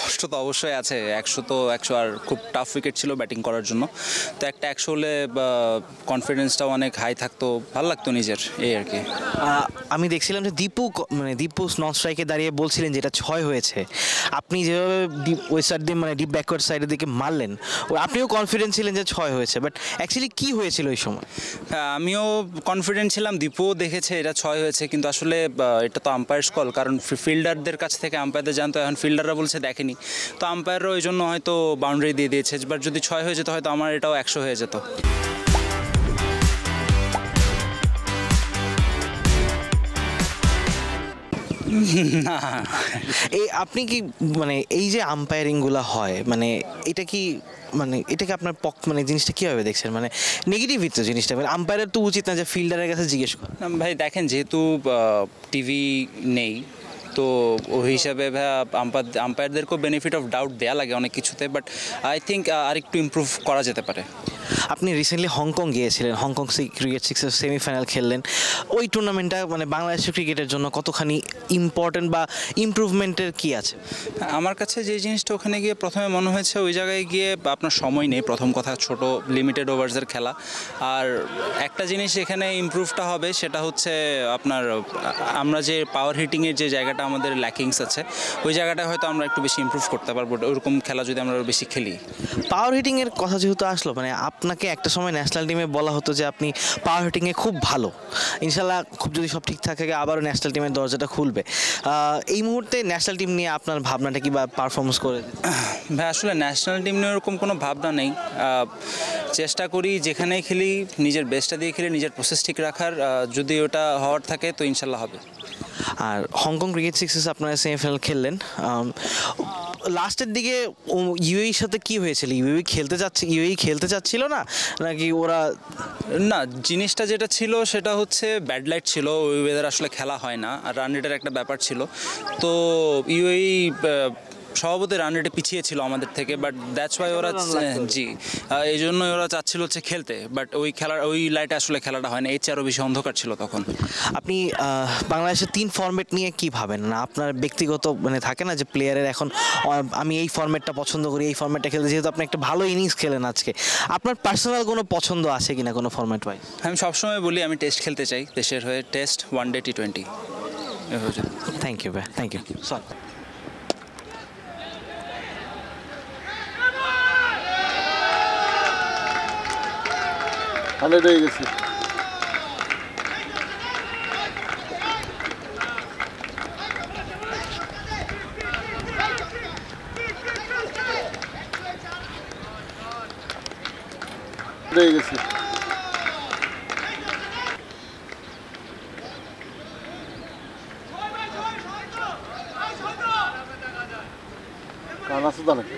কষ্ট তো অবশ্যই আছে। 100 তো 100, আর খুব টাফ উইকেট ছিল ব্যাটিং করার জন্য। তো একটা 100 হলে কনফিডেন্সটাও অনেক হাই থাকতো, ভালো লাগতো নিজের, এই আর কি। আমি দেখছিলাম যে দীপু নন স্ট্রাইকে দাঁড়িয়ে বলছিলেন যে এটা 6 হয়েছে। আপনি যেভাবে ডিপ ওই সাইড দিয়ে মানে ডিপ ব্যাকওয়ার্ড সাইডের দিকে মারলেন, আপনিও কনফিডেন্ট ছিলেন যে 6 হয়েছে, বাট অ্যাকচুয়ালি কী হয়েছিল ওই সময়? হ্যাঁ, আমিও কনফিডেন্ট ছিলাম, দীপুও দেখেছে এটা 6 হয়েছে, কিন্তু আসলে এটা তো আম্পায়ার্স কল, কারণ ফিল্ডারদের কাছ থেকে আম্পায়ারদের জানতো, এখন ফিল্ডাররা বলছে দেখেনি, তো আম্পায়াররা ওই জন্য হয়তো বাউন্ডারি দিয়ে দিয়েছে। বাট যদি 6 হয়ে যেত হয়তো আমার এটাও 100 হয়ে যেত। না, এই আপনি কি মানে এই যে আম্পায়ারিংগুলো হয়, মানে এটা কি মানে এটাকে আপনার মানে জিনিসটা কীভাবে দেখছেন? মানে নেগেটিভই তো জিনিসটা, মানে আম্পায়ারের তো উচিত না যে ফিল্ডারের কাছে জিজ্ঞেস করা। ভাই দেখেন, যেহেতু টিভি নেই, তো ওই হিসাবে আম্পায়ারদেরকেও বেনিফিট অফ ডাউট দেওয়া লাগে অনেক কিছুতে, বাট আই থিঙ্ক আর একটু ইমপ্রুভ করা যেতে পারে। আপনি রিসেন্টলি হংকং গিয়েছিলেন, হংকং ক্রিকেট সিক্সের সেমিফাইনাল খেললেন। ওই টুর্নামেন্টটা মানে বাংলাদেশের ক্রিকেটের জন্য কতখানি ইম্পর্টেন্ট বা ইমপ্রুভমেন্টের কী আছে? আমার কাছে যে জিনিসটা ওখানে গিয়ে প্রথমে মনে হয়েছে, ওই জায়গায় গিয়ে আপনার সময় নেই, প্রথম কথা, ছোট লিমিটেড ওভার্সের খেলা। আর একটা জিনিস এখানে ইমপ্রুভটা হবে, সেটা হচ্ছে আপনার আমরা যে পাওয়ার হিটিংয়ের যে জায়গাটা আমাদের ল্যাকিংস আছে, ওই জায়গাটা হয়তো আমরা একটু বেশি ইমপ্রুভ করতে পারবো, ওরকম খেলা যদি আমরা বেশি খেলি। পাওয়ার হিটিংয়ের কথা যেহেতু আসলো, মানে আপনাকে একটা সময় ন্যাশনাল টিমে বলা হতো যে আপনি পাওয়ার হিটিংয়ে খুব ভালো, ইনশাল্লাহ খুব যদি সব ঠিকঠাক থাকে আবারও ন্যাশনাল টিমের দরজাটা খুলবে। এই মুহূর্তে ন্যাশনাল টিম নিয়ে আপনার ভাবনাটা কি বা পারফরমেন্স করে? ভাই আসলে ন্যাশনাল টিম নিয়ে ওরকম কোনো ভাবনা নেই। চেষ্টা করি যেখানেই খেলি নিজের বেস্টটা দিয়ে খেলি, নিজের প্রসেস ঠিক রাখার, যদি ওটা হওয়ার থাকে তো ইনশাল্লাহ হবে। আর হংকং ক্রিকেট সিক্সেস আপনারা সেমিফাইনাল খেললেন, লাস্টের দিকে ইউএইর সাথে কি হয়েছিল? ইউএই খেলতে চাচ্ছিল না, নাকি ওরা? না, জিনিসটা যেটা ছিল সেটা হচ্ছে ব্যাড লাইট ছিল, ওই ওয়েদার আসলে খেলা হয় না, আর রান রেটের একটা ব্যাপার ছিল। তো ইউএই স্বভাবতই রান রেটে পিছিয়ে ছিল আমাদের থেকে, বাট দ্যাটস ওয়াই ওরা এই জন্যই ওরা চাচ্ছিল হচ্ছে খেলতে, বাট ওই লাইটে আসলে খেলাটা হয় না, এর চেয়ে আরও বেশি অন্ধকার ছিল তখন। আপনি বাংলাদেশের 3 ফরম্যাট নিয়ে কি ভাবেন? না আপনার ব্যক্তিগত মানে থাকে না যে প্লেয়ারের এখন আমি এই ফরম্যাটটা পছন্দ করি, এই ফরম্যাটটা খেলতে, যেহেতু আপনি একটা ভালো ইনিংস খেলেন আজকে, আপনার পার্সোনাল কোনো পছন্দ আছে কিনা কোনো ফরম্যাট ওয়াইজ? আমি সবসময় বলি আমি টেস্ট খেলতে চাই, দেশের হয়ে test, one day, T20। Thank you ভাই, থ্যাংক ইউ। সরি, হান্ড্রেড হয়ে গেছি। হয়ে গেছি। কানা সুদা নাকি?